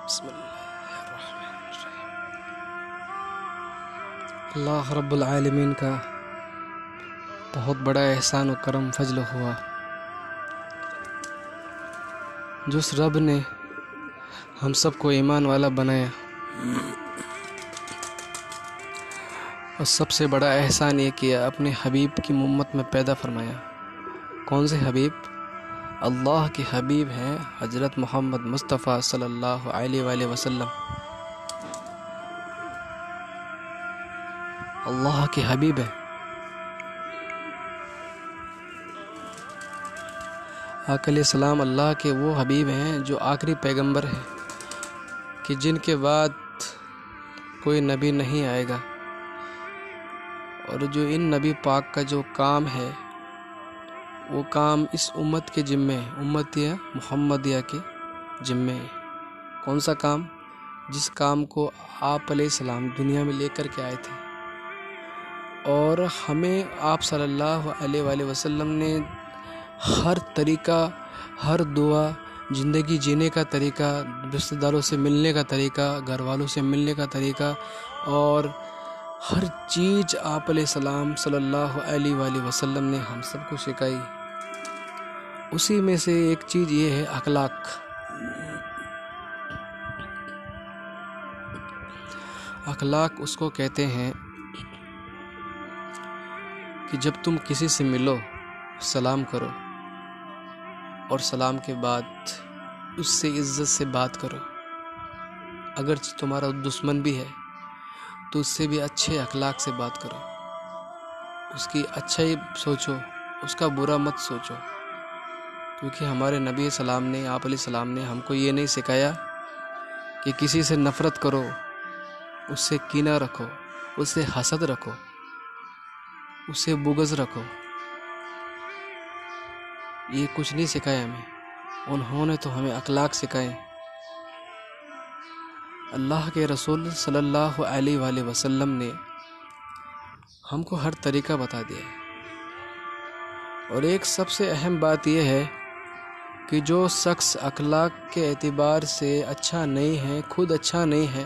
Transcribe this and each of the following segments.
بسم اللہ الرحمن الرحیم۔ اللہ رب العالمین کا بہت بڑا احسان و کرم فضل ہوا، جس رب نے ہم سب کو ایمان والا بنایا، اور سب سے بڑا احسان یہ کیا اپنے حبیب کی امت میں پیدا فرمایا۔ کون سے حبیب؟ اللہ کے حبیب ہیں حضرت محمد مصطفیٰ صلی اللہ علیہ وآلہ وسلم۔ اللہ کے حبیب ہیں، آقا علیہ السلام اللہ کے وہ حبیب ہیں جو آخری پیغمبر ہیں، کہ جن کے بعد کوئی نبی نہیں آئے گا، اور جو ان نبی پاک کا جو کام ہے وہ کام اس امت کے ذمے ہے، امتیہ محمدیہ کے ذمے ہے۔ کون سا کام؟ جس کام کو آپ علیہ السلام دنیا میں لے کر کے آئے تھے، اور ہمیں آپ صلی اللہ علیہ وآلہ وسلم نے ہر طریقہ، ہر دعا، زندگی جینے کا طریقہ، رشتہ داروں سے ملنے کا طریقہ، گھر والوں سے ملنے کا طریقہ، اور ہر چیز آپ علیہ السلام صلی اللہ علیہ وآلہ وسلم نے ہم سب کو سکھائی۔ اسی میں سے ایک چیز یہ ہے اخلاق۔ اخلاق اس کو کہتے ہیں کہ جب تم کسی سے ملو سلام کرو، اور سلام کے بعد اس سے عزت سے بات کرو، اگرچہ تمہارا دشمن بھی ہے تو اس سے بھی اچھے اخلاق سے بات کرو، اس کی اچھائی سوچو، اس کا برا مت سوچو، کیونکہ ہمارے نبی سلام نے، آپ علیہ السلام نے ہم کو یہ نہیں سکھایا کہ کسی سے نفرت کرو، اس سے کینہ رکھو، اس سے حسد رکھو، اس سے بغض رکھو۔ یہ کچھ نہیں سکھایا ہمیں، انہوں نے تو ہمیں اخلاق سکھائے۔ اللہ کے رسول صلی اللہ علیہ وآلہ وسلم نے ہم کو ہر طریقہ بتا دیا ہے، اور ایک سب سے اہم بات یہ ہے کہ جو شخص اخلاق کے اعتبار سے اچھا نہیں ہے، خود اچھا نہیں ہے،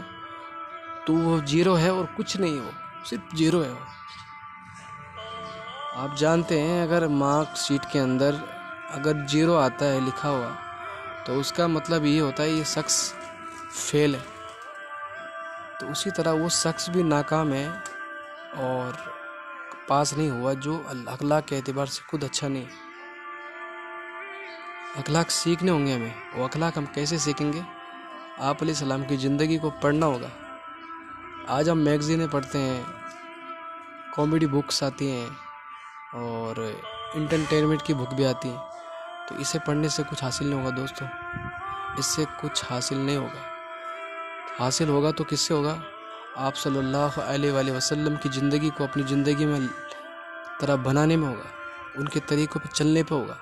تو وہ زیرو ہے اور کچھ نہیں، وہ صرف زیرو ہے۔ وہ آپ جانتے ہیں اگر مارک شیٹ کے اندر اگر زیرو آتا ہے لکھا ہوا، تو اس کا مطلب یہ ہوتا ہے یہ شخص فیل ہے۔ تو اسی طرح وہ شخص بھی ناکام ہے اور پاس نہیں ہوا جو اخلاق کے اعتبار سے خود اچھا نہیں۔ اخلاق سیکھنے ہوں گے ہمیں، وہ اخلاق ہم کیسے سیکھیں گے؟ آپ علیہ السلام کی زندگی کو پڑھنا ہوگا۔ آج ہم میگزینیں پڑھتے ہیں، کامیڈی بکس آتی ہیں، اور انٹرٹینمنٹ کی بک بھی آتی ہیں، تو اسے پڑھنے سے کچھ حاصل نہیں ہوگا دوستو، اس سے کچھ حاصل نہیں ہوگا۔ حاصل ہوگا تو کس سے ہوگا؟ آپ صلی اللہ علیہ وآلہ وسلم کی زندگی کو اپنی زندگی میں طرح بنانے میں ہوگا، ان کے طریقوں پہ چلنے پہ ہوگا۔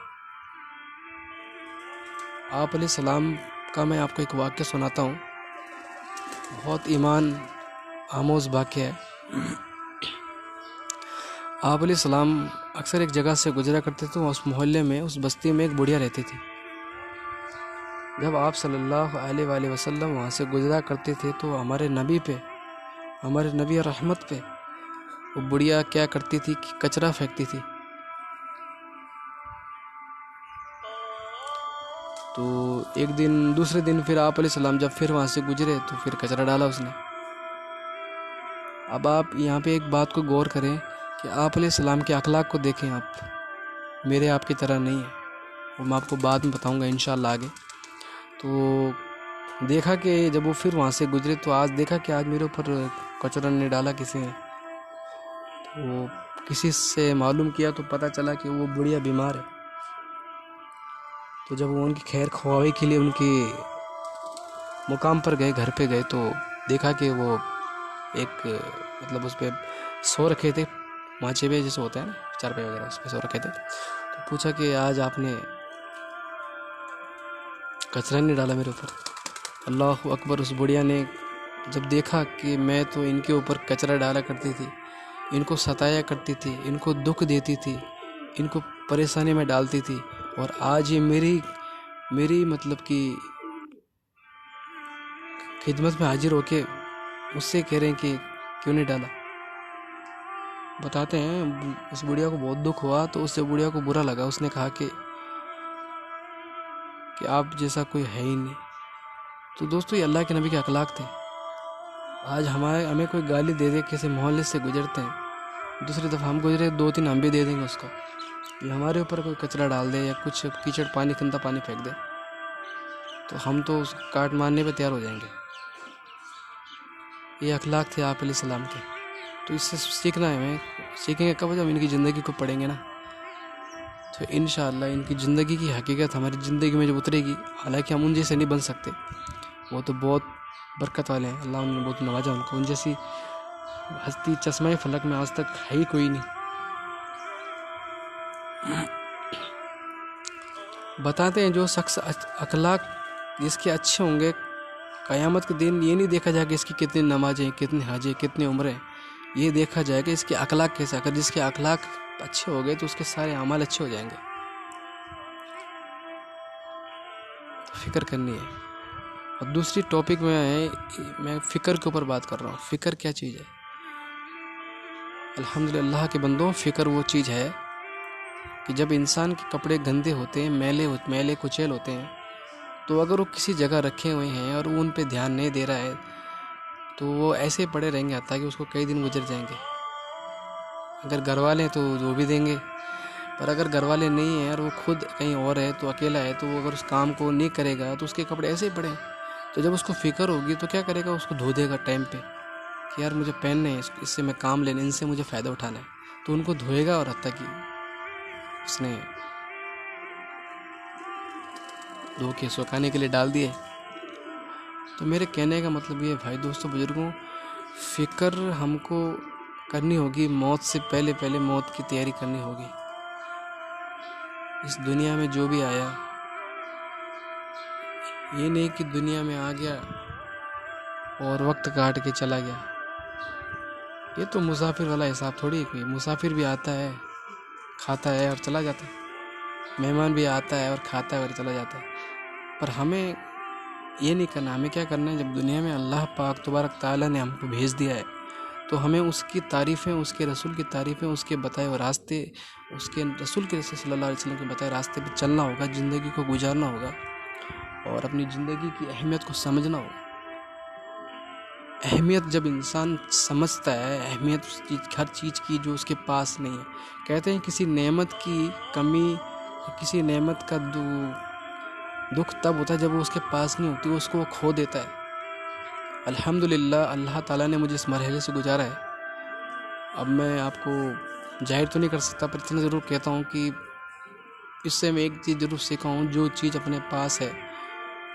آپ علیہ السلام کا میں آپ کو ایک واقعہ سناتا ہوں، بہت ایمان آموز واقعہ ہے۔ آپ علیہ السلام اکثر ایک جگہ سے گزرا کرتے تھے، اس محلے میں، اس بستی میں ایک بڑھیا رہتی تھی۔ جب آپ صلی اللہ علیہ وآلہ وسلم وہاں سے گزرا کرتے تھے تو ہمارے نبی پہ، ہمارے نبی رحمت پہ، وہ بڑھیا کیا کرتی تھی کہ کچرا پھینکتی تھی۔ تو ایک دن، دوسرے دن پھر آپ علیہ السلام جب پھر وہاں سے گزرے تو پھر کچرا ڈالا اس نے۔ اب آپ یہاں پہ ایک بات کو غور کریں کہ آپ علیہ السلام کے اخلاق کو دیکھیں، آپ میرے آپ کی طرح نہیں ہیں، وہ میں آپ کو بعد میں بتاؤں گا انشاءاللہ آگے۔ تو دیکھا کہ جب وہ پھر وہاں سے گزرے تو آج دیکھا کہ آج میرے اوپر کچرا نہیں ڈالا کسی نے۔ تو کسی سے معلوم کیا تو پتہ چلا کہ وہ بڑھیا بیمار ہے۔ تو جب وہ ان کی خیر خواہی کے لیے ان کی مقام پر گئے، گھر پہ گئے، تو دیکھا کہ وہ ایک مطلب اس پہ سو رکھے تھے، مانچے پہ جیسے ہوتا ہے نا، چارپائی وغیرہ، اس پہ سو رکھے تھے۔ تو پوچھا کہ آج آپ نے کچرا نہیں ڈالا میرے اوپر؟ اللہ اکبر! اس بڑھیا نے جب دیکھا کہ میں تو ان کے اوپر کچرا ڈالا کرتی تھی، ان کو ستایا کرتی تھی، ان کو دکھ دیتی تھی، ان کو پریشانی میں ڈالتی تھی، اور آج یہ میری مطلب کہ خدمت میں حاضر ہو کے مجھ سے کہہ رہے ہیں کہ کیوں نہیں ڈالا. بتاتے ہیں اس بڑھیا کو بہت دکھ ہوا, تو اس سے بڑھیا کو برا لگا. اس نے کہا کہ آپ جیسا کوئی ہے ہی نہیں. تو دوستو یہ اللہ کے نبی کے اخلاق تھے. آج ہمیں کوئی گالی دے دے, کسی محلے سے گزرتے ہیں, دوسری دفعہ ہم گزرے 2-3 ہم بھی دے دیں گے اس کو. یہ ہمارے اوپر کوئی کچرا ڈال دے یا کچھ کیچڑ پانی گندا پانی پھینک دے تو ہم تو اس کاٹ مارنے پہ تیار ہو جائیں گے. یہ اخلاق تھے آپ علیہ السلام کے. تو اس سے سیکھنا ہے ہمیں. سیکھیں گے کب؟ جب ان کی زندگی کو پڑھیں گے نا, تو انشاءاللہ ان کی زندگی کی حقیقت ہماری زندگی میں جب اترے گی. حالانکہ ہم ان جیسے نہیں بن سکتے, وہ تو بہت برکت والے ہیں, اللہ انہوں نے بہت نوازا ان کو. ان جیسی ہستی چشمہ فلک میں آج تک ہے ہی کوئی نہیں. بتاتے ہیں جو شخص اخلاق جس کے اچھے ہوں گے, قیامت کے دن یہ نہیں دیکھا جائے کہ اس کی کتنی نمازیں, کتنی حجیں, کتنی عمریں. یہ دیکھا جائے کہ اس کے اخلاق کیسے. اگر جس کے اخلاق اچھے ہو گئے تو اس کے سارے اعمال اچھے ہو جائیں گے. فکر کرنی ہے. اور دوسری ٹاپک میں فکر کے اوپر بات کر رہا ہوں. فکر کیا چیز ہے؟ الحمدللہ اللہ کے بندوں, فکر وہ چیز ہے کہ جب انسان کے کپڑے گندے ہوتے ہیں, میلے کچیل ہوتے ہیں, تو اگر وہ کسی جگہ رکھے ہوئے ہیں اور وہ ان پہ دھیان نہیں دے رہا ہے تو وہ ایسے پڑے رہیں گے حتیٰ کہ اس کو کئی دن گزر جائیں گے. اگر گھر والے ہیں تو وہ بھی دیں گے, پر اگر گھر والے نہیں ہیں اور وہ خود کہیں اور ہے تو اکیلا ہے, تو وہ اگر اس کام کو نہیں کرے گا تو اس کے کپڑے ایسے ہی پڑے. تو جب اس کو فکر ہوگی تو کیا کرے گا؟ اس کو دھو دے گا ٹائم پہ کہ یار مجھے پہننے ہیں, اس سے میں کام لینے, ان سے مجھے فائدہ اٹھانا ہے. تو ان کو دھوئے گا, اور حتیٰ کہ اس نے دھو کے سکھانے کے لیے ڈال دیے. تو میرے کہنے کا مطلب یہ ہے بھائی دوستوں بزرگوں, فکر ہم کو کرنی ہوگی. موت سے پہلے موت کی تیاری کرنی ہوگی. اس دنیا میں جو بھی آیا, یہ نہیں کہ دنیا میں آ گیا اور وقت کاٹ کے چلا گیا. یہ تو مسافر والا حساب تھوڑی ہے. کوئی مسافر بھی آتا ہے, کھاتا ہے اور چلا جاتا ہے. مہمان بھی آتا ہے اور کھاتا ہے اور چلا جاتا ہے. پر ہمیں یہ نہیں کرنا. ہمیں کیا کرنا ہے؟ جب دنیا میں اللہ پاک تبارک تعالیٰ نے ہم کو بھیج دیا ہے تو ہمیں اس کی تعریفیں, اس کے رسول کی تعریفیں, اس کے بتائے ہوئے راستے, اس کے رسول کے صلی اللہ علیہ وسلم کے بتائے راستے پہ چلنا ہوگا. زندگی کو گزارنا ہوگا اور اپنی زندگی کی اہمیت کو سمجھنا ہوگا. اہمیت جب انسان سمجھتا ہے, اہمیت ہر چیز کی جو اس کے پاس نہیں ہے. کہتے ہیں کسی نعمت کی کمی, کسی نعمت کا دکھ تب ہوتا ہے جب وہ اس کے پاس نہیں ہوتی, وہ اس کو کھو دیتا ہے. الحمدللہ اللہ تعالیٰ نے مجھے اس مرحلے سے گزارا ہے. اب میں آپ کو ظاہر تو نہیں کر سکتا, پر اتنا ضرور کہتا ہوں کہ اس سے میں ایک چیز ضرور سیکھا ہوں, جو چیز اپنے پاس ہے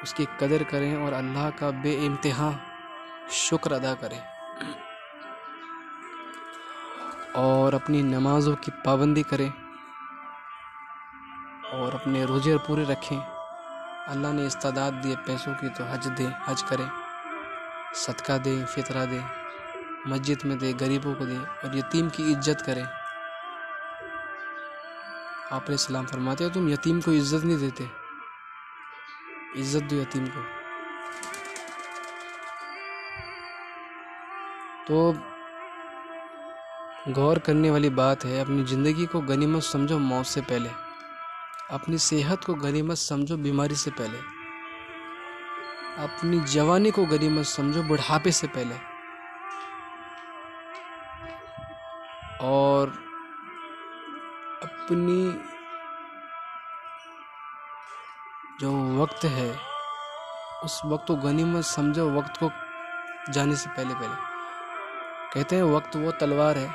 اس کی قدر کریں اور اللہ کا بے انتہا شکر ادا کریں, اور اپنی نمازوں کی پابندی کریں, اور اپنے روزے پورے رکھیں. اللہ نے استعداد دیے پیسوں کی تو حج دیں, حج کریں, صدقہ دیں, فطرہ دیں, مسجد میں دیں, غریبوں کو دیں, اور یتیم کی عزت کریں. آپ علیہ السلام فرماتے ہو تم یتیم کو عزت نہیں دیتے, عزت دو یتیم کو. تو غور کرنے والی بات ہے. اپنی زندگی کو غنیمت سمجھو موت سے پہلے, اپنی صحت کو غنیمت سمجھو بیماری سے پہلے, اپنی جوانی کو غنیمت سمجھو بڑھاپے سے پہلے, اور اپنی جو وقت ہے اس وقت کو غنیمت سمجھو وقت کو جانے سے پہلے. کہتے ہیں وقت وہ تلوار ہے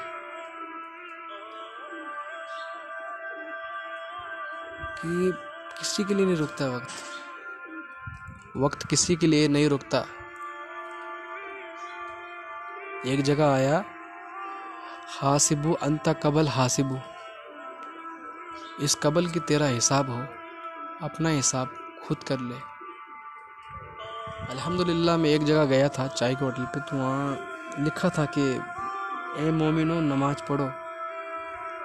کہ کسی کے لیے نہیں رکتا. وقت کسی کے لیے نہیں رکتا. ایک جگہ آیا, حاسبو انت قبل حاسبو, اس قبل کی تیرا حساب ہو, اپنا حساب خود کر لے. الحمدللہ میں ایک جگہ گیا تھا چائے کے ہوٹل پہ, تو وہاں لکھا تھا کہ اے مومنو نماز پڑھو,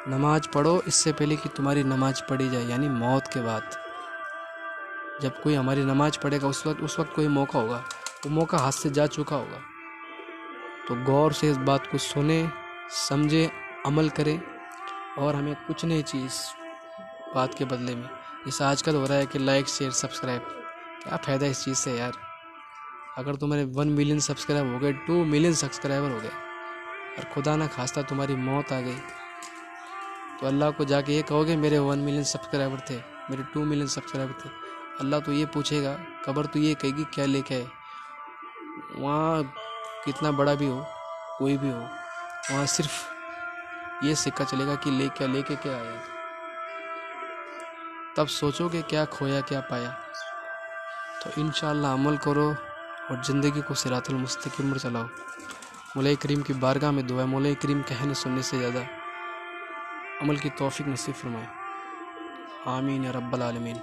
نماز پڑھو اس سے پہلے کہ تمہاری نماز پڑھی جائے, یعنی موت کے بعد. جب کوئی ہماری نماز پڑھے گا اس وقت کوئی موقع ہوگا. وہ موقع ہاتھ سے جا چکا ہوگا. تو غور سے اس بات کو سنیں، سمجھیں، عمل کریں، اور ہمیں کچھ نہیں چاہیے اس بات کے بدلے میں. جیسا آج کل ہو رہا ہے کہ لائک، شیئر، سبسکرائب، کیا فائدہ اس چیز سے یار؟ اگر تمہارے 1 ملین سبسکرائب ہو گئے، 2 ملین سبسکرائبر ہو گئے، اور خدا نہ خواستہ تمہاری موت آ گئی، تو اللہ کو جا کے یہ کہو گے میرے 1 ملین سبسکرائبر تھے، میرے 2 ملین سبسکرائبر تھے؟ اللہ تو یہ پوچھے گا، قبر تو یہ کہے گی کیا لے کے آئے. وہاں کتنا بڑا بھی ہو، کوئی بھی ہو، وہاں صرف یہ سکہ چلے گا کہ لے کے کیا آیا. تب سوچو کہ کیا کھویا کیا پایا. تو انشاءاللہ عمل کرو اور زندگی کو صراط المستقیم پر چلاؤ. مولا کریم کی بارگاہ میں دعا ہے، مولا کریم کہنے سننے سے زیادہ عمل کی توفیق نصیب فرمائے. آمین یا رب العالمین.